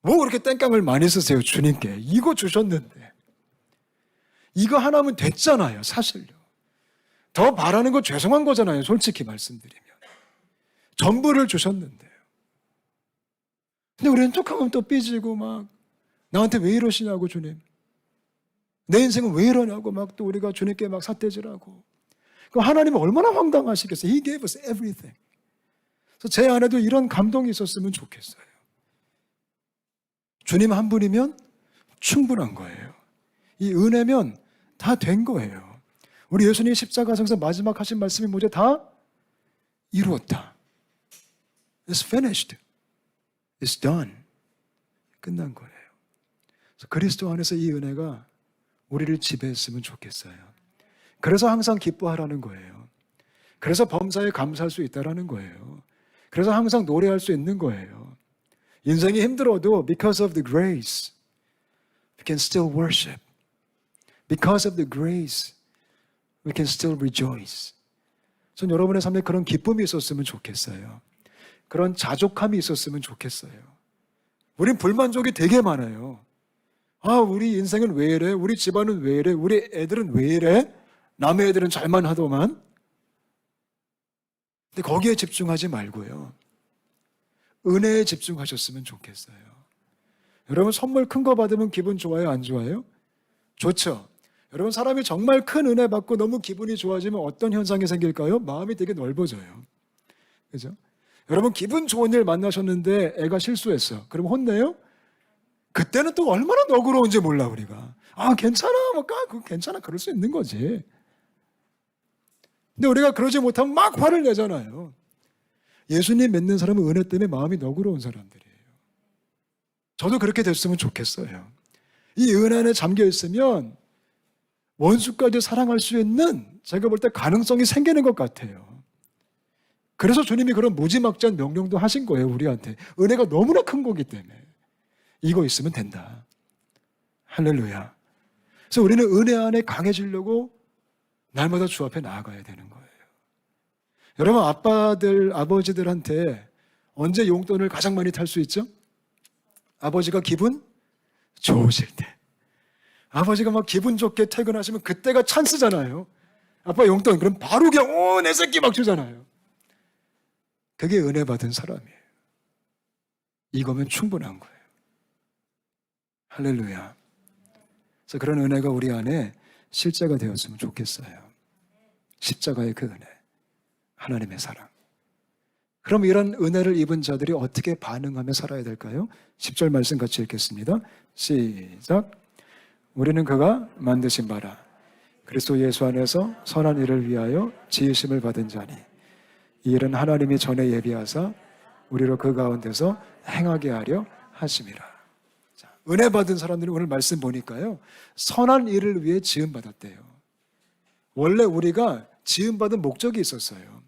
뭐 그렇게 땡깡을 많이 쓰세요, 주님께? 이거 주셨는데. 이거 하나면 됐잖아요, 사실요. 더 바라는 거 죄송한 거잖아요, 솔직히 말씀드리면. 전부를 주셨는데요. 근데 우리는 툭하면 또 삐지고 막 나한테 왜 이러시냐고, 주님. 내 인생은 왜 이러냐고 막 또 우리가 주님께 막 삿대질하고. 그럼 하나님은 얼마나 황당하시겠어요. He gave us everything. 그래서 제 안에도 이런 감동이 있었으면 좋겠어요. 주님 한 분이면 충분한 거예요. 이 은혜면 다 된 거예요. 우리 예수님 십자가에서 마지막 하신 말씀이 뭐죠? 다 이루었다. It's finished. It's done. 끝난 거예요. 그래서 그리스도 안에서 이 은혜가 우리를 지배했으면 좋겠어요. 그래서 항상 기뻐하라는 거예요. 그래서 범사에 감사할 수 있다라는 거예요. 그래서 항상 노래할 수 있는 거예요. 인생이 힘들어도 because of the grace, we can still worship. Because of the grace, we can still rejoice. 전 여러분의 삶에 그런 기쁨이 있었으면 좋겠어요. 그런 자족함이 있었으면 좋겠어요. 우린 불만족이 되게 많아요. 아, 우리 인생은 왜 이래? 우리 집안은 왜 이래? 우리 애들은 왜 이래? 남의 애들은 잘만 하더만. 근데 거기에 집중하지 말고요. 은혜에 집중하셨으면 좋겠어요. 여러분 선물 큰 거 받으면 기분 좋아요? 안 좋아요? 좋죠. 여러분 사람이 정말 큰 은혜 받고 너무 기분이 좋아지면 어떤 현상이 생길까요? 마음이 되게 넓어져요. 그죠? 여러분 기분 좋은 일 만나셨는데 애가 실수했어. 그럼 혼내요? 그때는 또 얼마나 너그러운지 몰라 우리가. 아 괜찮아, 뭐 괜찮아, 그럴 수 있는 거지. 근데 우리가 그러지 못하면 막 화를 내잖아요. 예수님 믿는 사람은 은혜 때문에 마음이 너그러운 사람들이에요. 저도 그렇게 됐으면 좋겠어요. 이 은혜 안에 잠겨 있으면 원수까지 사랑할 수 있는, 제가 볼 때 가능성이 생기는 것 같아요. 그래서 주님이 그런 무지막지한 명령도 하신 거예요, 우리한테. 은혜가 너무나 큰 거기 때문에. 이거 있으면 된다. 할렐루야. 그래서 우리는 은혜 안에 강해지려고 날마다 주 앞에 나아가야 되는 거예요. 여러분, 아버지들한테 언제 용돈을 가장 많이 탈 수 있죠? 아버지가 기분 좋으실 때. 아버지가 막 기분 좋게 퇴근하시면 그때가 찬스잖아요. 아빠 용돈, 그럼 바로 그냥 내 새끼 막 주잖아요. 그게 은혜 받은 사람이에요. 이거면 충분한 거예요. 할렐루야. 그래서 그런 은혜가 우리 안에 실제가 되었으면 좋겠어요. 십자가의 그 은혜, 하나님의 사랑. 그럼 이런 은혜를 입은 자들이 어떻게 반응하며 살아야 될까요? 10절 말씀 같이 읽겠습니다. 시작. 우리는 그가 만드신 바라 그리스도 예수 안에서 선한 일을 위하여 지으심을 받은 자니 이 일은 하나님이 전에 예비하사 우리로 그 가운데서 행하게 하려 하심이라. 자, 은혜 받은 사람들이 오늘 말씀 보니까요, 선한 일을 위해 지음받았대요. 원래 우리가 지음받은 목적이 있었어요.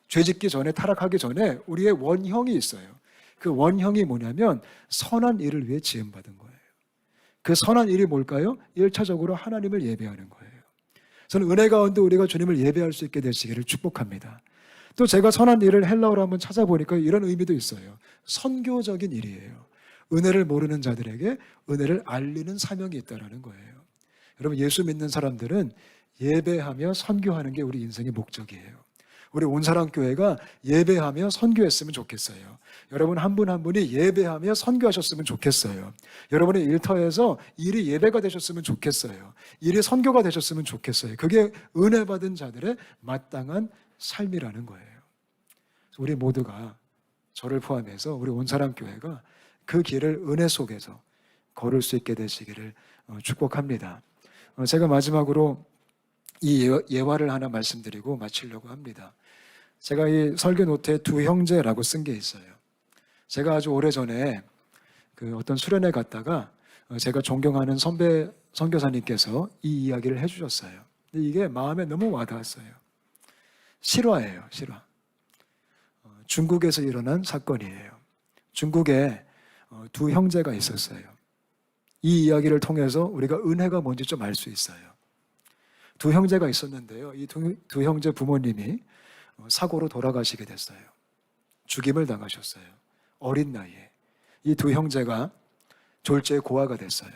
죄짓기 전에, 타락하기 전에 우리의 원형이 있어요. 그 원형이 뭐냐면 선한 일을 위해 지음받은 거예요. 그 선한 일이 뭘까요? 1차적으로 하나님을 예배하는 거예요. 저는 은혜 가운데 우리가 주님을 예배할 수 있게 되시기를 축복합니다. 또 제가 선한 일을 헬라어로 한번 찾아보니까 이런 의미도 있어요. 선교적인 일이에요. 은혜를 모르는 자들에게 은혜를 알리는 사명이 있다는 거예요. 여러분, 예수 믿는 사람들은 예배하며 선교하는 게 우리 인생의 목적이에요. 우리 온사랑교회가 예배하며 선교했으면 좋겠어요. 여러분 한 분 한 분이 예배하며 선교하셨으면 좋겠어요. 여러분의 일터에서 일이 예배가 되셨으면 좋겠어요. 일이 선교가 되셨으면 좋겠어요. 그게 은혜 받은 자들의 마땅한 삶이라는 거예요. 우리 모두가, 저를 포함해서 우리 온사랑교회가 그 길을 은혜 속에서 걸을 수 있게 되시기를 축복합니다. 제가 마지막으로 이 예화를 하나 말씀드리고 마치려고 합니다. 제가 이 설교 노트에 두 형제라고 쓴 게 있어요. 제가 아주 오래전에 그 어떤 수련회 갔다가 제가 존경하는 선배 선교사님께서 이 이야기를 해주셨어요. 근데 이게 마음에 너무 와닿았어요. 실화예요, 실화. 중국에서 일어난 사건이에요. 중국에 두 형제가 있었어요. 이 이야기를 통해서 우리가 은혜가 뭔지 좀 알 수 있어요. 두 형제가 있었는데요. 이 두 형제 부모님이 사고로 돌아가시게 됐어요. 죽임을 당하셨어요. 어린 나이에. 이 두 형제가 졸지에 고아가 됐어요.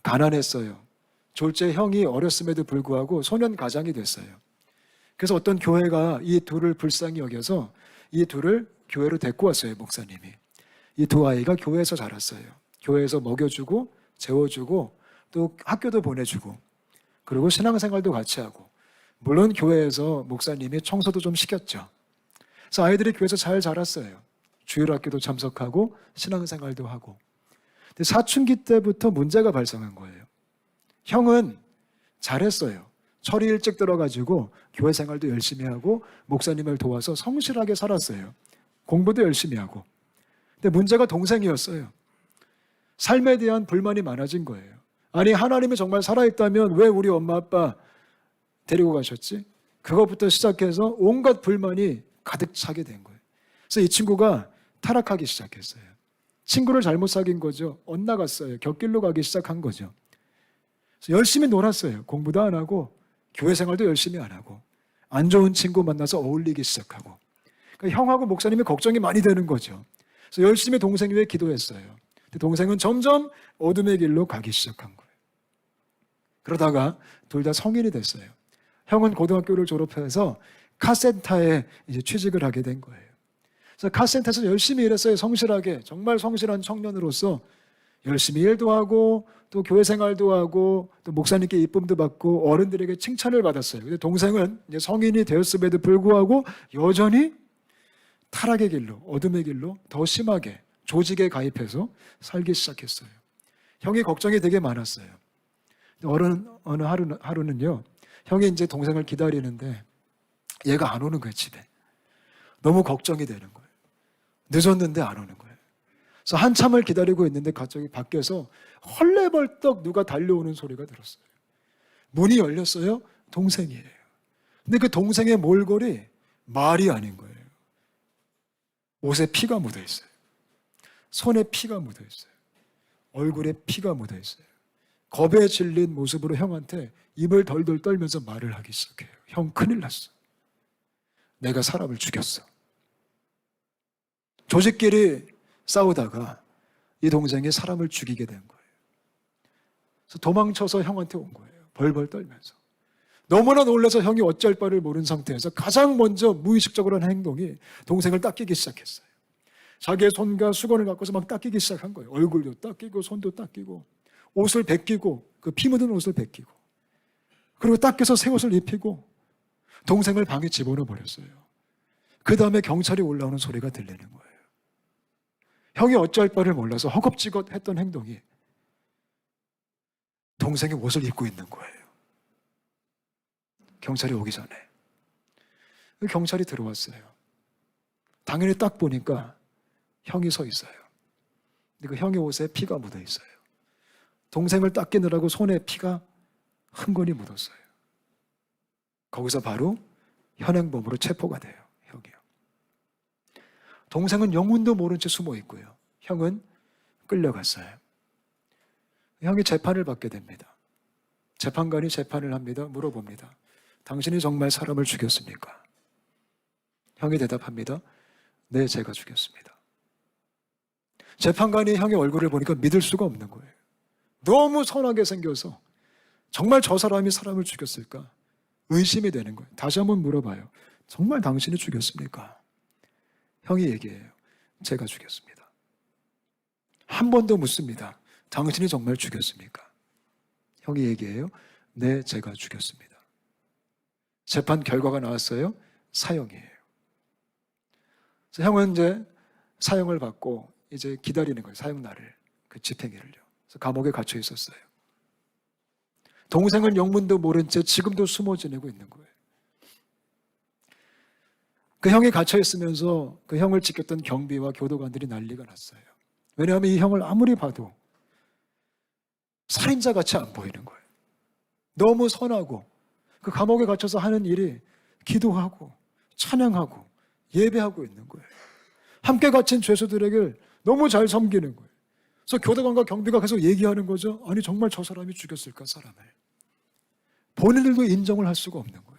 가난했어요. 졸지에 형이 어렸음에도 불구하고 소년 가장이 됐어요. 그래서 어떤 교회가 이 둘을 불쌍히 여겨서 이 둘을 교회로 데리고 왔어요, 목사님이. 이 두 아이가 교회에서 자랐어요. 교회에서 먹여주고 재워주고 또 학교도 보내주고 그리고 신앙생활도 같이 하고, 물론 교회에서 목사님이 청소도 좀 시켰죠. 그래서 아이들이 교회에서 잘 자랐어요. 주일학교도 참석하고 신앙생활도 하고. 근데 사춘기 때부터 문제가 발생한 거예요. 형은 잘했어요. 철이 일찍 들어가지고 교회 생활도 열심히 하고 목사님을 도와서 성실하게 살았어요. 공부도 열심히 하고. 근데 문제가 동생이었어요. 삶에 대한 불만이 많아진 거예요. 아니, 하나님이 정말 살아있다면 왜 우리 엄마 아빠 데리고 가셨지? 그것부터 시작해서 온갖 불만이 가득 차게 된 거예요. 그래서 이 친구가 타락하기 시작했어요. 친구를 잘못 사귄 거죠. 엇나갔어요. 곁길로 가기 시작한 거죠. 그래서 열심히 놀았어요. 공부도 안 하고 교회 생활도 열심히 안 하고 안 좋은 친구 만나서 어울리기 시작하고. 그러니까 형하고 목사님이 걱정이 많이 되는 거죠. 그래서 열심히 동생 위해 기도했어요. 근데 동생은 점점 어둠의 길로 가기 시작한 거예요. 그러다가 둘 다 성인이 됐어요. 형은 고등학교를 졸업해서 카센터에 이제 취직을 하게 된 거예요. 그래서 카센터에서 열심히 일했어요. 성실하게. 정말 성실한 청년으로서 열심히 일도 하고 또 교회 생활도 하고 또 목사님께 이쁨도 받고 어른들에게 칭찬을 받았어요. 근데 동생은 이제 성인이 되었음에도 불구하고 여전히 타락의 길로, 어둠의 길로 더 심하게 조직에 가입해서 살기 시작했어요. 형이 걱정이 되게 많았어요. 어느 하루는요, 형이 이제 동생을 기다리는데 얘가 안 오는 거예요, 집에. 너무 걱정이 되는 거예요. 늦었는데 안 오는 거예요. 그래서 한참을 기다리고 있는데 갑자기 밖에서 헐레벌떡 누가 달려오는 소리가 들었어요. 문이 열렸어요. 동생이에요. 근데 그 동생의 몰골이 말이 아닌 거예요. 옷에 피가 묻어 있어요. 손에 피가 묻어 있어요. 얼굴에 피가 묻어 있어요. 겁에 질린 모습으로 형한테 입을 덜덜 떨면서 말을 하기 시작해요. 형 큰일 났어. 내가 사람을 죽였어. 조직끼리 싸우다가 이 동생이 사람을 죽이게 된 거예요. 그래서 도망쳐서 형한테 온 거예요. 벌벌 떨면서. 너무나 놀라서 형이 어쩔 바를 모르는 상태에서 가장 먼저 무의식적으로 한 행동이 동생을 닦이기 시작했어요. 자기의 손과 수건을 갖고서 막 닦이기 시작한 거예요. 얼굴도 닦이고 손도 닦이고 옷을 벗기고 그 피 묻은 옷을 벗기고 그리고 닦여서 새 옷을 입히고 동생을 방에 집어넣어 버렸어요. 그 다음에 경찰이 올라오는 소리가 들리는 거예요. 형이 어쩔 바를 몰라서 허겁지겁 했던 행동이 동생의 옷을 입고 있는 거예요. 경찰이 오기 전에. 경찰이 들어왔어요. 당연히 딱 보니까 형이 서 있어요. 근데 그 형의 옷에 피가 묻어 있어요. 동생을 닦이느라고 손에 피가 흥건히 묻었어요. 거기서 바로 현행범으로 체포가 돼요. 형이요. 동생은 영문도 모른 채 숨어 있고요. 형은 끌려갔어요. 형이 재판을 받게 됩니다. 재판관이 재판을 합니다. 물어봅니다. 당신이 정말 사람을 죽였습니까? 형이 대답합니다. 네, 제가 죽였습니다. 재판관이 형의 얼굴을 보니까 믿을 수가 없는 거예요. 너무 선하게 생겨서 정말 저 사람이 사람을 죽였을까? 의심이 되는 거예요. 다시 한번 물어봐요. 정말 당신이 죽였습니까? 형이 얘기해요. 제가 죽였습니다. 한 번 더 묻습니다. 당신이 정말 죽였습니까? 형이 얘기해요. 네, 제가 죽였습니다. 재판 결과가 나왔어요. 사형이에요. 그래서 형은 이제 사형을 받고 이제 기다리는 거예요. 사형 날을. 그 집행일을요. 그래서 감옥에 갇혀 있었어요. 동생은 영문도 모른 채 지금도 숨어 지내고 있는 거예요. 그 형이 갇혀 있으면서 그 형을 지켰던 경비와 교도관들이 난리가 났어요. 왜냐하면 이 형을 아무리 봐도 살인자 같이 안 보이는 거예요. 너무 선하고 그 감옥에 갇혀서 하는 일이 기도하고 찬양하고 예배하고 있는 거예요. 함께 갇힌 죄수들에게 너무 잘 섬기는 거예요. 그래서 교도관과 경비가 계속 얘기하는 거죠. 아니 정말 저 사람이 죽였을까 사람을. 본인들도 인정을 할 수가 없는 거예요.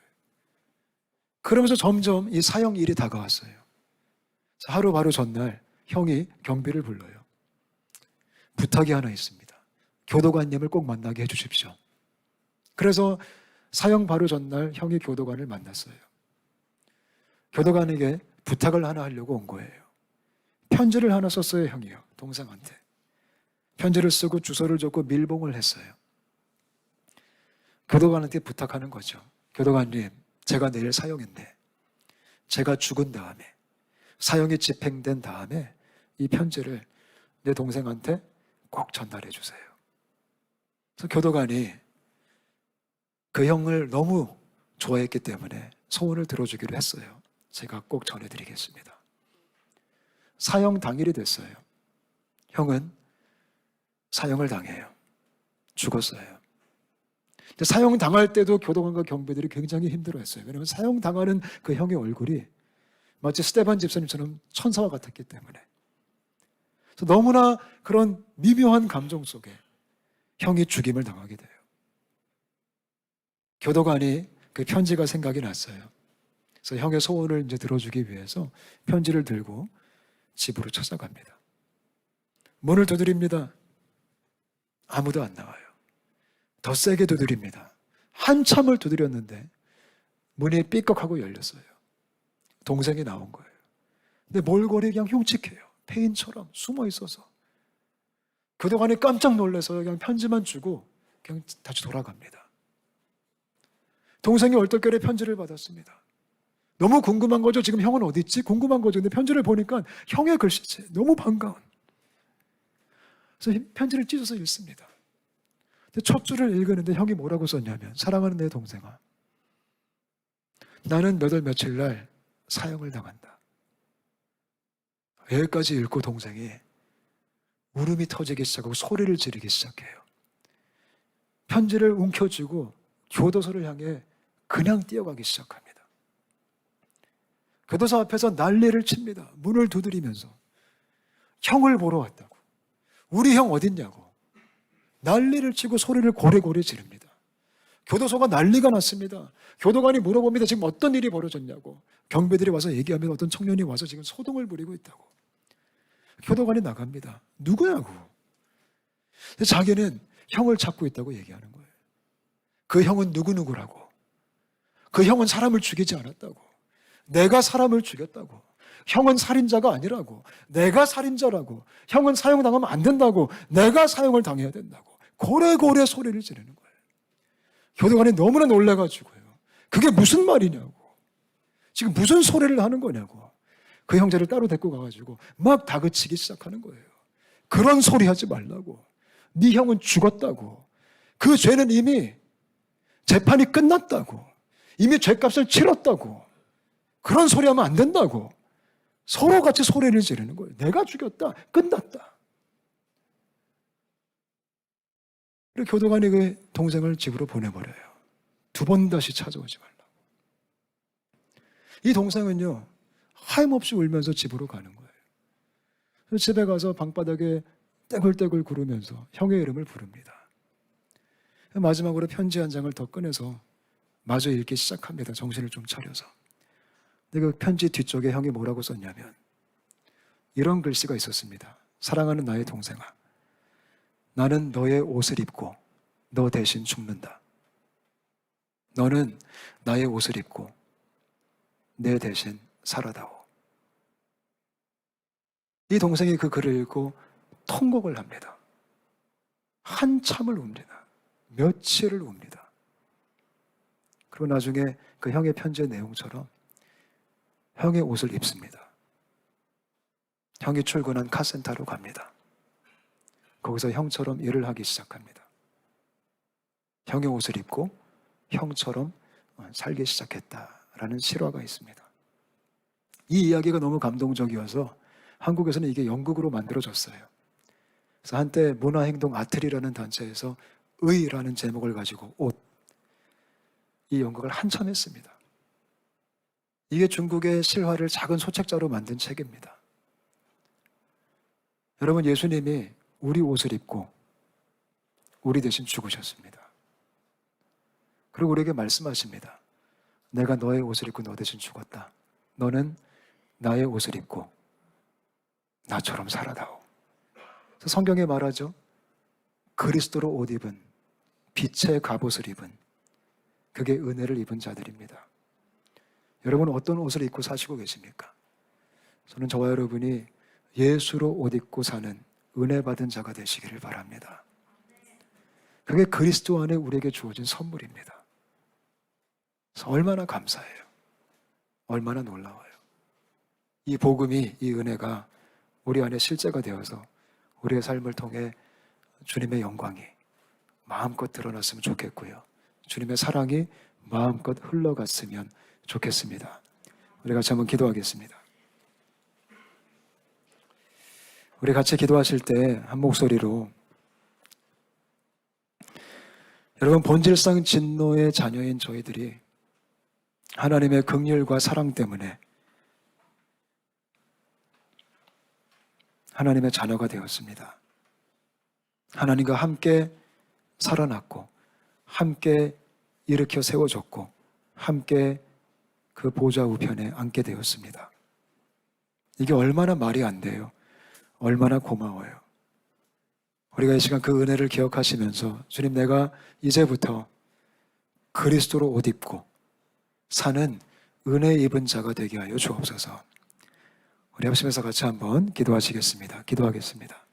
그러면서 점점 이 사형일이 다가왔어요. 하루 바로 전날 형이 경비를 불러요. 부탁이 하나 있습니다. 교도관님을 꼭 만나게 해주십시오. 그래서 사형 바로 전날 형이 교도관을 만났어요. 교도관에게 부탁을 하나 하려고 온 거예요. 편지를 하나 썼어요, 형이요. 동생한테. 편지를 쓰고 주소를 줬고 밀봉을 했어요. 교도관한테 부탁하는 거죠. 교도관님, 제가 내일 사형인데 제가 죽은 다음에 사형이 집행된 다음에 이 편지를 내 동생한테 꼭 전달해 주세요. 그래서 교도관이 그 형을 너무 좋아했기 때문에 소원을 들어주기로 했어요. 제가 꼭 전해드리겠습니다. 사형 당일이 됐어요. 형은 사형을 당해요. 죽었어요. 근데 사형 당할 때도 교도관과 경비들이 굉장히 힘들어했어요. 왜냐하면 사형 당하는 그 형의 얼굴이 마치 스테반 집사님처럼 천사와 같았기 때문에. 그래서 너무나 그런 미묘한 감정 속에 형이 죽임을 당하게 돼요. 교도관이 그 편지가 생각이 났어요. 그래서 형의 소원을 이제 들어주기 위해서 편지를 들고 집으로 찾아갑니다. 문을 두드립니다. 아무도 안 나와요. 더 세게 두드립니다. 한참을 두드렸는데 문이 삐걱하고 열렸어요. 동생이 나온 거예요. 근데 몰골이 그냥 흉측해요. 폐인처럼 숨어 있어서. 교도관이 깜짝 놀라서 그냥 편지만 주고 그냥 다시 돌아갑니다. 동생이 얼떨결에 편지를 받았습니다. 너무 궁금한 거죠. 지금 형은 어디 있지? 궁금한 거죠. 근데 편지를 보니까 형의 글씨체. 너무 반가운. 그래서 편지를 찢어서 읽습니다. 근데 첫 줄을 읽었는데 형이 뭐라고 썼냐면, 사랑하는 내 동생아, 나는 몇 월 며칠 날 사형을 당한다. 여기까지 읽고 동생이 울음이 터지기 시작하고 소리를 지르기 시작해요. 편지를 움켜쥐고 교도소를 향해 그냥 뛰어가기 시작합니다. 교도소 앞에서 난리를 칩니다. 문을 두드리면서 형을 보러 왔다고, 우리 형 어딨냐고 난리를 치고 소리를 고래고래 지릅니다. 교도소가 난리가 났습니다. 교도관이 물어봅니다. 지금 어떤 일이 벌어졌냐고. 경비들이 와서 얘기하면 어떤 청년이 와서 지금 소동을 부리고 있다고. 교도관이 나갑니다. 누구냐고. 자기는 형을 찾고 있다고 얘기하는 거예요. 그 형은 누구누구라고. 그 형은 사람을 죽이지 않았다고. 내가 사람을 죽였다고. 형은 살인자가 아니라고. 내가 살인자라고. 형은 사형당하면 안 된다고. 내가 사형을 당해야 된다고. 고래고래 소리를 지르는 거예요. 교도관이 너무나 놀라가지고요. 그게 무슨 말이냐고. 지금 무슨 소리를 하는 거냐고. 그 형제를 따로 데리고 가가지고 막 다그치기 시작하는 거예요. 그런 소리 하지 말라고. 네 형은 죽었다고. 그 죄는 이미 재판이 끝났다고. 이미 죄값을 치렀다고. 그런 소리 하면 안 된다고. 서로 같이 소리를 지르는 거예요. 내가 죽였다. 끝났다. 그리고 교도관이 그 동생을 집으로 보내버려요. 2번 다시 찾아오지 말라고. 이 동생은요, 하염없이 울면서 집으로 가는 거예요. 그래서 집에 가서 방바닥에 떼굴떼굴 구르면서 형의 이름을 부릅니다. 마지막으로 편지 한 장을 더 꺼내서 마저 읽기 시작합니다. 정신을 좀 차려서. 근데 그 편지 뒤쪽에 형이 뭐라고 썼냐면 이런 글씨가 있었습니다. 사랑하는 나의 동생아, 나는 너의 옷을 입고 너 대신 죽는다. 너는 나의 옷을 입고 내 대신 살아다오. 이 동생이 그 글을 읽고 통곡을 합니다. 한참을 웁니다. 며칠을 웁니다. 그리고 나중에 그 형의 편지의 내용처럼 형의 옷을 입습니다. 형이 출근한 카센터로 갑니다. 거기서 형처럼 일을 하기 시작합니다. 형의 옷을 입고 형처럼 살기 시작했다라는 실화가 있습니다. 이 이야기가 너무 감동적이어서 한국에서는 이게 연극으로 만들어졌어요. 그래서 한때 문화행동 아트리라는 단체에서 의라는 제목을 가지고 옷, 이 연극을 한참 했습니다. 이게 중국의 실화를 작은 소책자로 만든 책입니다. 여러분, 예수님이 우리 옷을 입고 우리 대신 죽으셨습니다. 그리고 우리에게 말씀하십니다. 내가 너의 옷을 입고 너 대신 죽었다. 너는 나의 옷을 입고 나처럼 살아다오. 그래서 성경에 말하죠. 그리스도로 옷 입은, 빛의 갑옷을 입은, 그게 은혜를 입은 자들입니다. 여러분, 어떤 옷을 입고 사시고 계십니까? 저는 저와 여러분이 예수로 옷 입고 사는 은혜 받은 자가 되시기를 바랍니다. 그게 그리스도 안에 우리에게 주어진 선물입니다. 그래서 얼마나 감사해요. 얼마나 놀라워요. 이 복음이, 이 은혜가 우리 안에 실제가 되어서 우리의 삶을 통해 주님의 영광이 마음껏 드러났으면 좋겠고요. 주님의 사랑이 마음껏 흘러갔으면 좋겠습니다. 우리 같이 한번 기도하겠습니다. 우리 같이 기도하실 때 한 목소리로 여러분, 본질상 진노의 자녀인 저희들이 하나님의 긍휼과 사랑 때문에 하나님의 자녀가 되었습니다. 하나님과 함께 살아났고 함께 일으켜 세워졌고 함께 그 보좌 우편에 앉게 되었습니다. 이게 얼마나 말이 안 돼요. 얼마나 고마워요. 우리가 이 시간 그 은혜를 기억하시면서 주님, 내가 이제부터 그리스도로 옷 입고 사는 은혜 입은 자가 되게 하여 주옵소서. 우리 합심해서 같이 한번 기도하시겠습니다. 기도하겠습니다.